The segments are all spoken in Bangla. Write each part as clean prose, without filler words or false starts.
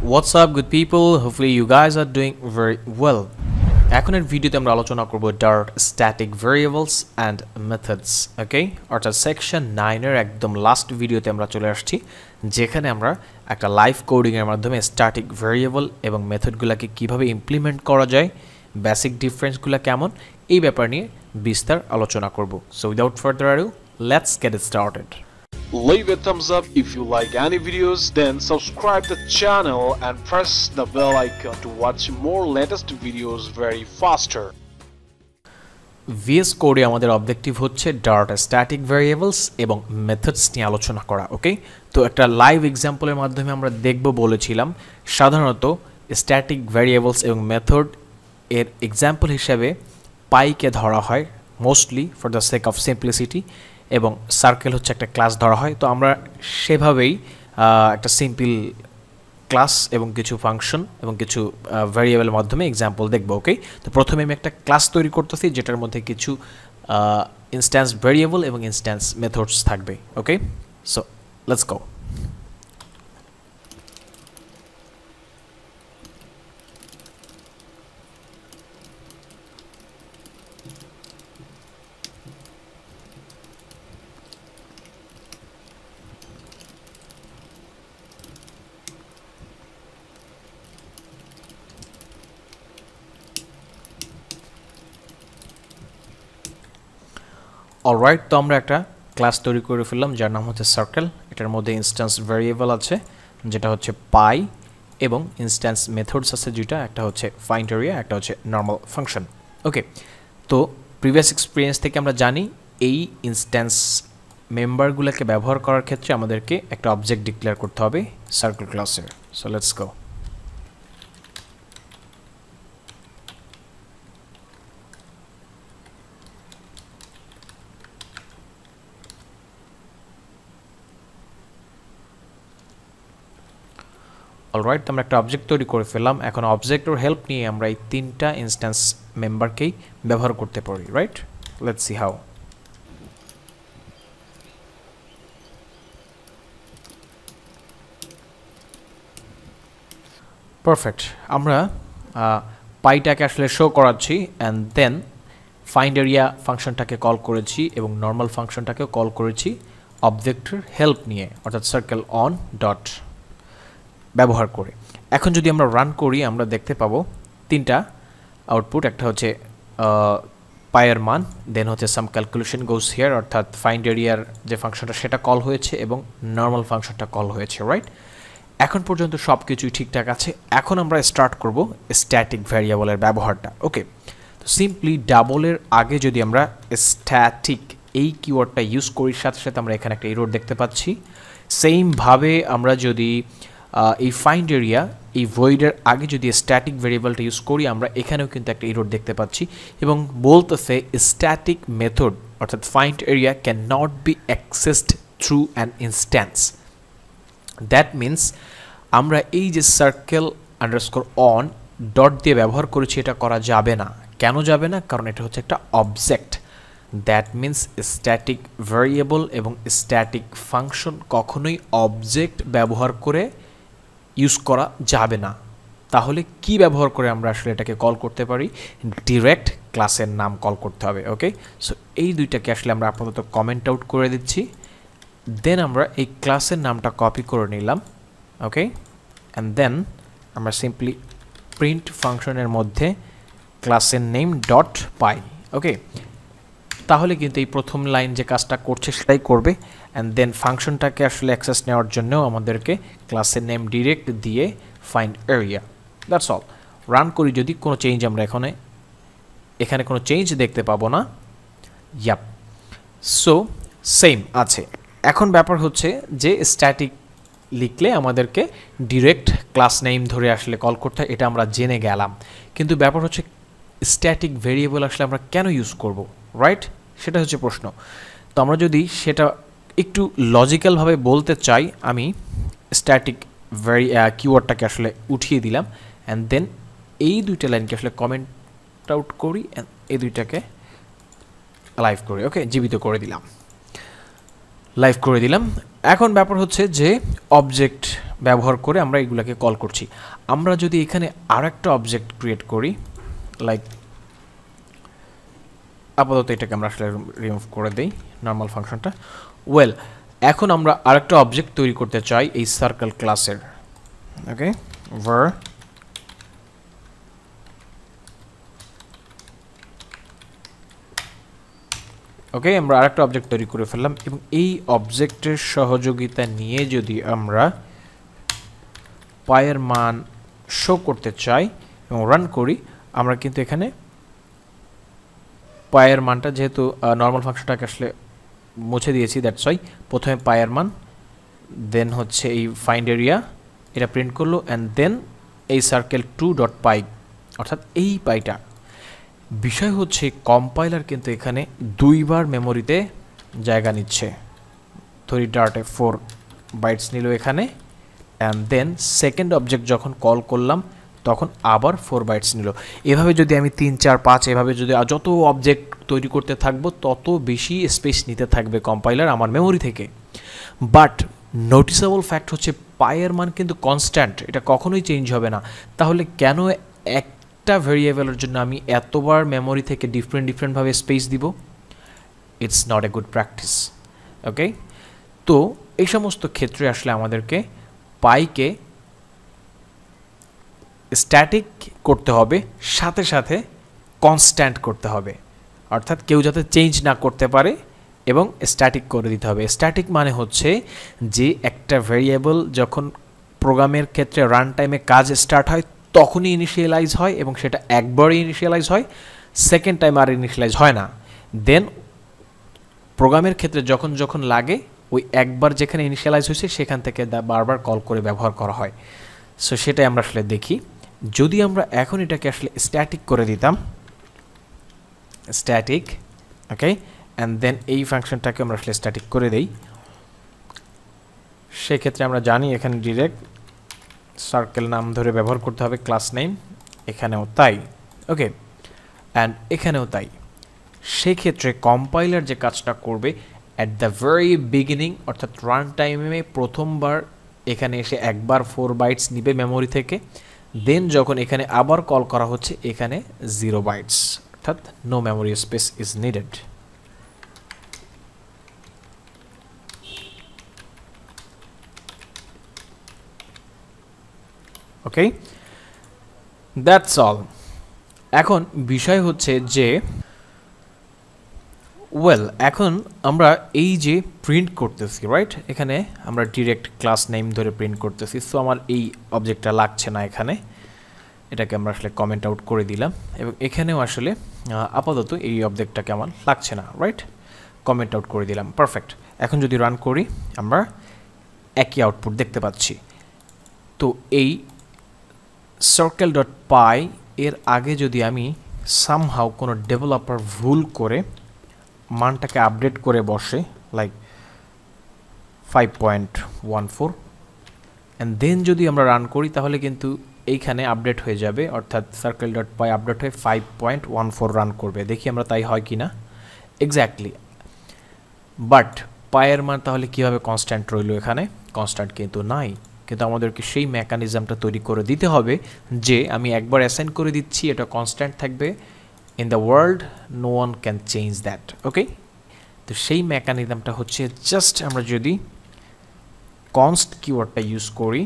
What's up good people? Hopefully you guys are doing very well. এখনের ভিডিওতে আমরা আলোচনা করব Dart static variables and methods. Okay? অর্থাৎ সেকশন 9 এর একদম লাস্ট ভিডিওতে আমরা চলে আসছি যেখানে আমরা একটা লাইভ কোডিং এর মাধ্যমে স্ট্যাটিক ভেরিয়েবল এবং মেথডগুলোকে কিভাবে ইমপ্লিমেন্ট করা যায়, বেসিক ডিফারেন্সগুলো কেমন এই ব্যাপার নিয়ে বিস্তার আলোচনা করব. So without further ado, let's get it started. Leave a thumbs up if you like any videos, then subscribe the channel and press the bell icon to watch more latest videos very faster. VS Code আমাদের অবজেক্টিভ হচ্ছে Dart static variables এবং methods নিয়ে আলোচনা করা. ওকে, তো একটা লাইভ এক্সাম্পলের মাধ্যমে আমরা দেখব বলেছিলাম সাধারণত স্ট্যাটিক ভ্যারিয়েবলস এবং মেথড এর এক্সাম্পল হিসেবে পাইকে ধরা হয় mostly for the sake of simplicity, এবং সার্কেল হচ্ছে একটা ক্লাস ধরা হয়. তো আমরা সেভাবেই একটা সিম্পল ক্লাস এবং কিছু ফাংশন এবং কিছু ভ্যারিয়েবলের মাধ্যমে এক্সাম্পল দেখব. ওকে, তো প্রথমে আমি একটা ক্লাস তৈরি করতেছি যেটার মধ্যে কিছু ইনস্ট্যান্স ভ্যারিয়েবল এবং ইনস্ট্যান্স মেথডস থাকবে. ওকে, সো লেটস গো. অলরাইট, তো আমরা একটা ক্লাস তৈরি করে ফেললাম যার নাম হচ্ছে সার্কেল. এটার মধ্যে ইনস্ট্যান্স ভ্যারিয়েবল আছে যেটা হচ্ছে পাই এবং ইনস্ট্যান্স মেথডস আছে যেটা একটা হচ্ছে ফাইন্ড এরিয়া, একটা হচ্ছে নর্মাল ফাংশন. ওকে, তো প্রিভিয়াস এক্সপিরিয়েন্স থেকে আমরা জানি এই ইনস্ট্যান্স মেম্বারগুলোকে ব্যবহার করার ক্ষেত্রে আমাদেরকে একটা অবজেক্ট ডিক্লেয়ার করতে হবে সার্কেল ক্লাসের. So let's go. অলরাইট, আমরা একটা অবজেক্ট তৈরি করে ফেললাম. এখন অবজেক্টের হেল্প নিয়ে আমরা এই তিনটা ইনস্ট্যান্স মেম্বারকেই ব্যবহার করতে পারি. Right, let's see how. Perfect, আমরা পাইটাকে আসলে শো করাচ্ছি অ্যান্ড দেন ফাইন্ড এরিয়া ফাংশনটাকে কল করেছি এবং নর্মাল ফাংশনটাকেও কল করেছি অবজেক্টের হেল্প নিয়ে, অর্থাৎ সার্কেল অন ডট ব্যবহার করে. এখন যদি আমরা রান করি আমরা দেখতে পাবো তিনটা আউটপুট. একটা হচ্ছে পায়ের মান, দেন হচ্ছে সাম ক্যালকুলেশন গোস হিয়ার, অর্থাৎ ফাইন্ড এরিয়ার যে ফাংশনটা সেটা কল হয়েছে এবং নর্মাল ফাংশনটা কল হয়েছে. রাইট, এখন পর্যন্ত সব কিছুই ঠিকঠাক আছে. এখন আমরা স্টার্ট করব স্ট্যাটিক ভ্যারিয়েবলের ব্যবহারটা. ওকে, তো সিম্পলি ডাবলের আগে যদি আমরা স্ট্যাটিক এই কিওয়ার্ডটা ইউজ করি সাথে সাথে আমরা এখানে একটা এরর দেখতে পাচ্ছি. সেমভাবে আমরা যদি এই ফাইন্ড এরিয়া এই ভয়েডের আগে যদি স্ট্যাটিক ভেরিয়েবলটা ইউজ করি আমরা এখানেও কিন্তু একটা এরর দেখতে পাচ্ছি এবং বলতেছে স্ট্যাটিক মেথড অর্থাৎ find area can not be accessed through an instance. That means আমরা এই যে সার্কেল আন্ডারস্কোর অন ডট দিয়ে ব্যবহার করেছি এটা করা যাবে না. কেন যাবে না? কারণ এটা হচ্ছে একটা object. That means static variable এবং স্ট্যাটিক ফাংশন কখনোই অবজেক্ট ব্যবহার করে ইউজ করা যাবে না. তাহলে কি ব্যবহার করে আমরা আসলে এটাকে কল করতে পারি? ডিরেক্ট ক্লাসের নাম কল করতে হবে. ওকে, সো এই দুইটাকে আসলে আমরা আপাতত কমেন্ট আউট করে দিচ্ছি. দেন আমরা এই ক্লাসের নামটা কপি করে নিলাম. ওকে, অ্যান্ড দেন আমরা সিম্পলি প্রিন্ট ফাংশনের মধ্যে ক্লাসের নেম ডট পাই. ওকে, তাহলে কিন্তু এই প্রথম লাইন যে কাজটা করছে সেটাই করবে. অ্যান্ড দেন ফাংশনটাকে আসলে অ্যাক্সেস নেওয়ার জন্যও আমাদেরকে ক্লাসের নেম ডিরেক্ট দিয়ে find area. That's all. Run করি যদি কোনো চেঞ্জ আমরা এখানে কোনো চেঞ্জ দেখতে পাবো না. ইয়াপ, সো সেম আছে. এখন ব্যাপার হচ্ছে যে স্ট্যাটিক লিখলে আমাদেরকে ডিরেক্ট ক্লাস নেম ধরে আসলে কল করতে হয়, এটা আমরা জেনে গেলাম. কিন্তু ব্যাপার হচ্ছে স্ট্যাটিক ভেরিয়েবল আসলে আমরা কেন ইউজ করব? রাইট, সেটা হচ্ছে প্রশ্ন. তো আমরা যদি সেটা একটু লজিক্যালভাবে বলতে চাই, আমি স্ট্যাটিক কিওয়ার্ডটাকে আসলে উঠিয়ে দিলাম অ্যান্ড দেন এই দুইটা লাইনকে আসলে কমেন্ট আউট করি অ্যান্ড এই দুইটাকে লাইভ করি. ওকে, জীবিত করে দিলাম, লাইভ করে দিলাম. এখন ব্যাপার হচ্ছে যে অবজেক্ট ব্যবহার করে আমরা এগুলাকে কল করছি। আমরা যদি এখানে আরেকটা অবজেক্ট ক্রিয়েট করি, লাইক আপাতত এটাকে আমরা আসলে রিমুভ করে দেই নর্মাল ফাংশনটা। ওয়েল, এখন আমরা আরেকটা অবজেক্ট তৈরি করতে চাই এই সার্কেল ক্লাসের। ওকে, var ওকে, আমরা আরেকটা অবজেক্ট তৈরি করে ফেললাম এবং এই অবজেক্টের সহযোগিতা নিয়ে যদি আমরা পায়ের মান শো করতে চাই এবং রান করি, আমরা কিন্তু এখানে পায়ের মানটা যেহেতু নর্মাল ফাংশনটাকে আসলে মুছে দিয়েছি, দ্যাটস ওয়াই প্রথমে পায়ের মান, দেন হচ্ছে এই ফাইন্ড এরিয়া এটা প্রিন্ট করলো, অ্যান্ড দেন এই সার্কেল 2.py অর্থাৎ এই পাইটা। বিষয় হচ্ছে কম্পাইলার কিন্তু এখানে দুইবার মেমোরিতে জায়গা নিচ্ছে। 3.4 বাইটস নিল এখানে, অ্যান্ড দেন সেকেন্ড অবজেক্ট যখন কল করলাম তখন আবার 4 বাইটস নিল। এভাবে যদি আমি 3, 4, 5 এভাবে যদি যত অবজেক্ট তৈরি করতে থাকবো তত বেশি স্পেস নিতে থাকবে কম্পাইলার আমার মেমোরি থেকে। বাট নোটিসেবল ফ্যাক্ট হচ্ছে পায়ের মান কিন্তু কনস্ট্যান্ট, এটা কখনোই চেঞ্জ হবে না। তাহলে কেন একটা ভেরিয়েবলের জন্য আমি এতবার মেমোরি থেকে ডিফারেন্টভাবে স্পেস দিব? It's not a good practice. Okay, তো এই সমস্ত ক্ষেত্রে আসলে আমাদেরকে পাইকে স্ট্যাটিক করতে হবে, সাথে সাথে কনস্ট্যান্ট করতে হবে, অর্থাৎ কেউ যাতে চেঞ্জ না করতে পারে, এবং স্ট্যাটিক করে দিতে হবে। স্ট্যাটিক মানে হচ্ছে যে একটা ভেরিয়েবল যখন প্রোগ্রামের ক্ষেত্রে রান টাইমে কাজ স্টার্ট হয় তখনই ইনিশিয়ালাইজ হয় এবং সেটা একবারই ইনিশিয়ালাইজ হয়, সেকেন্ড টাইম আর ইনিশিয়ালাইজ হয় না। দেন প্রোগ্রামের ক্ষেত্রে যখন যখন লাগে ওই একবার যেখানে ইনিশিয়ালাইজ হয়েছে সেখান থেকে বারবার কল করে ব্যবহার করা হয়। সো সেটাই আমরা আসলে দেখি। যদি আমরা এখন এটাকে আসলে স্ট্যাটিক করে দিতাম, স্ট্যাটিক, ওকে, অ্যান্ড দেন এই ফাংশনটাকে আমরা আসলে স্ট্যাটিক করে দেই, সেক্ষেত্রে আমরা জানি এখানে ডিরেক্ট সার্কেল নাম ধরে ব্যবহার করতে হবে, ক্লাস নেম, এখানেও তাই। ওকে, অ্যান্ড এখানেও তাই। সেক্ষেত্রে কম্পাইলার যে কাজটা করবে অ্যাট দ্য ভেরি বিগিনিং অর্থাৎ রান টাইমে প্রথমবার এখানে এসে একবার 4 বাইটস নিবে মেমোরি থেকে, দেন যখন এখানে আবার কল করা হচ্ছে এখানে 0 বাইটস, অর্থাৎ no memory space is needed. Okay, that's all. এখন বিষয় হচ্ছে যে ওয়েল, এখন আমরা এই যে প্রিন্ট করতেছি, রাইট, এখানে আমরা ডিরেক্ট ক্লাস নেম ধরে প্রিন্ট করতেছি, সো আমার এই অবজেক্টটা লাগছে না এখানে, এটাকে আমরা আসলে কমেন্ট আউট করে দিলাম, এবং এখানেও আসলে আপাতত এই অবজেক্টটাকে আমার লাগছে না, রাইট, কমেন্ট আউট করে দিলাম, পারফেক্ট। এখন যদি রান করি আমরা একই আউটপুট দেখতে পাচ্ছি। তো এই circle.py এর আগে যদি আমি সামহাউ কোনো ডেভেলপার ভুল করে মানটাকে আপডেট করে বসে লাইক 5.14 অ্যান্ড দেন যদি আমরা রান করি তাহলে কিন্তু এইখানে আপডেট হয়ে যাবে, অর্থাৎ circle.py আপডেট হয়ে 5.14 রান করবে। দেখি আমরা তাই হয় কি না। এক্স্যাক্টলি, বাট পায়ের মান তাহলে কীভাবে কনস্ট্যান্ট রইল? এখানে কনস্ট্যান্ট কিন্তু নাই, কিন্তু আমাদেরকে সেই মেকানিজমটা তৈরি করে দিতে হবে যে আমি একবার অ্যাসাইন করে দিচ্ছি, এটা কনস্ট্যান্ট থাকবে, in the world no one can change that. Okay, তো সেই মেকানিজমটা হচ্ছে জাস্ট আমরা যদি কনস্ট কিওয়ার্ডটা ইউজ করি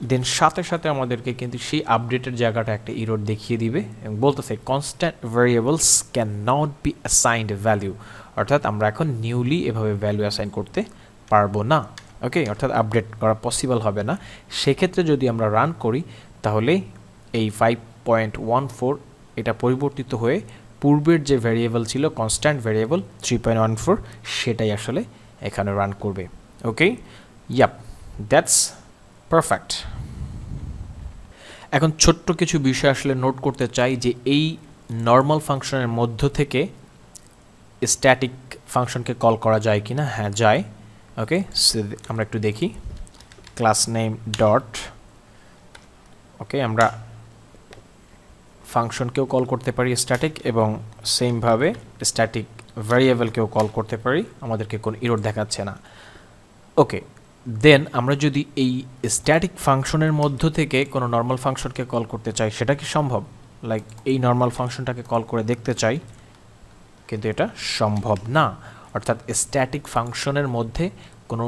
দেন সাথে সাথে আমাদেরকে কিন্তু সেই আপডেটের জায়গাটা একটা ইরর দেখিয়ে দিবে এবং বলতেছে constant variables can not be assigned value, অর্থাৎ আমরা এখন নিউলি এভাবে ভ্যালু অ্যাসাইন করতে পারবো না। ওকে, অর্থাৎ আপডেট করা পসিবল হবে না। সেক্ষেত্রে যদি আমরা রান করি তাহলে এই 5.14 এটা পরিবর্তিত হয়ে পূর্বের যে ভ্যারিয়েবল ছিল কনস্ট্যান্ট ভ্যারিয়েবল 3.14 সেটাই আসলে এখানে রান করবে। ওকে, ইয়াপ, দ্যাটস পারফেক্ট। এখন ছোট্ট কিছু বিষয় আসলে নোট করতে চাই যে এই নর্মাল ফাংশনের মধ্য থেকে স্ট্যাটিক ফাংশনকে কল করা যায় কি না? হ্যাঁ, যায়। ওকে, আমরা একটু দেখি ক্লাস নেম ডট, ওকে, আমরা ফাংশনকেও কল করতে পারি স্ট্যাটিক এবং সেমভাবে স্ট্যাটিক ভ্যারিয়েবলকেও কল করতে পারি, আমাদেরকে কোনো ইরর দেখাচ্ছে না। ওকে, দেন আমরা যদি এই স্ট্যাটিক ফাংশনের মধ্য থেকে কোনো নর্মাল ফাংশনকে কল করতে চাই, সেটা কি সম্ভব? লাইক এই নর্মাল ফাংশনটাকে কল করে দেখতে চাই, কিন্তু এটা সম্ভব না। অর্থাৎ স্ট্যাটিক ফাংশনের মধ্যে কোনো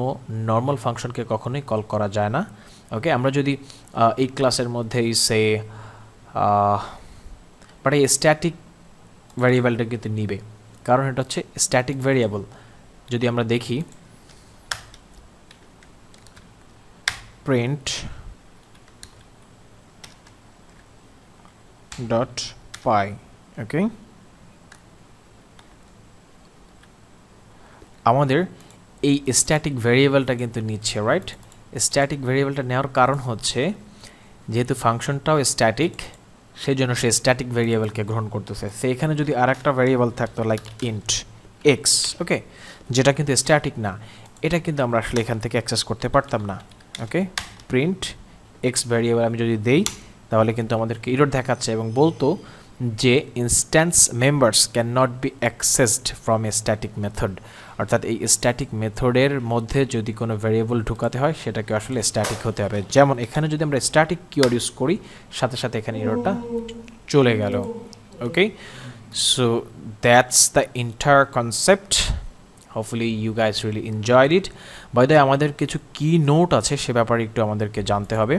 নর্মাল ফাংশনকে কখনোই কল করা যায় না। ওকে, আমরা যদি এই ক্লাসের মধ্যেই সে বাট এই স্ট্যাটিক ভ্যারিয়েবলটা কিন্তু নিবে, কারণ এটা হচ্ছে স্ট্যাটিক ভ্যারিয়েবল। যদি আমরা দেখি প্রিন্ট ডট পাই, ওকে, আমাদের এই স্ট্যাটিক ভ্যারিয়েবলটা কিন্তু নিচ্ছে, রাইট? স্ট্যাটিক ভ্যারিয়েবলটা নেওয়ার কারণ হচ্ছে যেহেতু ফাংশনটাও স্ট্যাটিক, সেই জন্য সে স্ট্যাটিক ভ্যারিয়েবলকে গ্রহণ করতেছে। সে এখানে যদি আর একটা ভ্যারিয়েবল থাকতো লাইক ইন্ট এক্স, ওকে, যেটা কিন্তু স্ট্যাটিক না, এটা কিন্তু আমরা আসলে এখান থেকে অ্যাক্সেস করতে পারতাম না। ওকে, প্রিন্ট এক্স ভ্যারিয়েবল আমি যদি দেই, তাহলে কিন্তু আমাদেরকে এরর দেখাচ্ছে এবং বলতো যে instance members can not be accessed from a static method. অর্থাৎ এই স্ট্যাটিক মেথডের মধ্যে যদি কোনো ভ্যারিয়েবল ঢুকাতে হয়, সেটাকে আসলে স্ট্যাটিক হতে হবে। যেমন এখানে যদি আমরা স্ট্যাটিক কিওয়ার্ড ইউজ করি, সাথে সাথে এখানে এররটা চলে গেল। Okay, so that's the entire concept. Hopefully you guys really enjoyed it. By the way, আমাদের কিছু কি নোট আছে সে ব্যাপারে একটু আমাদেরকে জানতে হবে।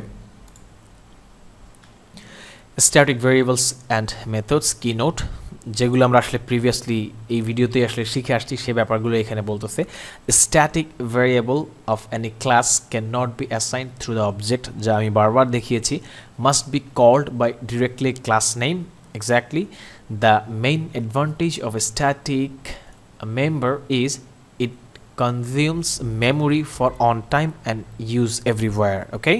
স্ট্যাটিক ভ্যারিয়েবলস অ্যান্ড মেথডস কি নোট, যেগুলো আমরা আসলে প্রিভিয়াসলি এই ভিডিওতে আসলে শিখে আসছি, সে ব্যাপারগুলো এখানে বলতেছে। Static variable of any class can not be assigned through the object, যা আমি বারবার দেখিয়েছি। Must be called by directly class name. Exactly, the main advantage of a static member is it consumes memory for on time and use everywhere. Okay,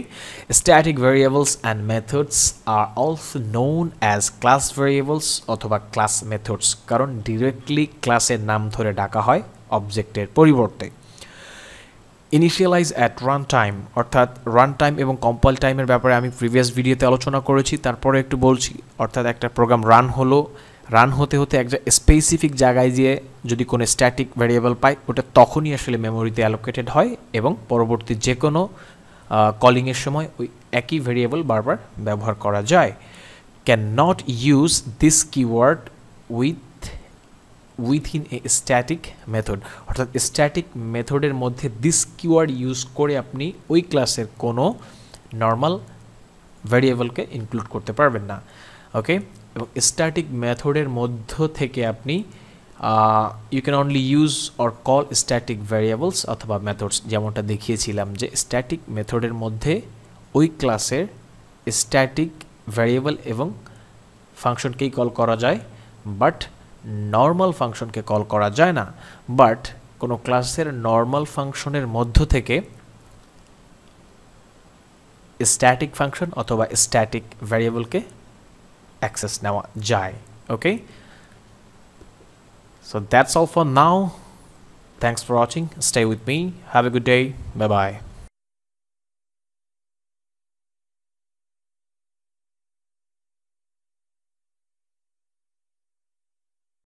static variables and methods are also known as class variables অথবা class methods, কারণ directly ক্লাসের নাম ধরে ডাকা হয় অবজেক্টের পরিবর্তে। ইনিশিয়ালাইজ অ্যাট রান টাইম, অর্থাৎ রান টাইম এবং কম্পাইল টাইমের ব্যাপারে আমি প্রিভিয়াস ভিডিওতে আলোচনা করেছি, তারপরে একটু বলছি। অর্থাৎ একটা প্রোগ্রাম রান হতে হতে এক স্পেসিফিক জায়গায় গিয়ে যদি কোনো স্ট্যাটিক ভ্যারিয়েবল পাই, ওটা তখনই আসলে মেমোরিতে অ্যালোকেটেড হয় এবং পরবর্তী যে কোনো কলিংয়ের সময় ওই একই ভ্যারিয়েবল বারবার ব্যবহার করা যায়। Can not use this keyword within a static method, অর্থাৎ স্ট্যাটিক মেথডের মধ্যে দিস কিওয়ার্ড ইউজ করে আপনি ওই ক্লাসের কোনো নর্মাল ভ্যারিয়েবলকে ইনক্লুড করতে পারবেন না। ওকে, এবং স্ট্যাটিক মেথডের মধ্য থেকে আপনি you can only use or call static variables অথবা মেথডস, যেমনটা দেখিয়েছিলাম যে স্ট্যাটিক মেথডের মধ্যে ওই ক্লাসের স্ট্যাটিক ভ্যারিয়েবল এবং ফাংশনকেই কল করা যায়, বাট নর্মাল ফাংশনকে কল করা যায় না। বাট কোনো ক্লাসের নর্মাল ফাংশনের মধ্য থেকে স্ট্যাটিক ফাংশন অথবা স্ট্যাটিক ভ্যারিয়েবলকে অ্যাক্সেস নেওয়া যায়। ওকে, so that's all for now. Thanks for watching. Stay with me. Have a good day. Bye bye.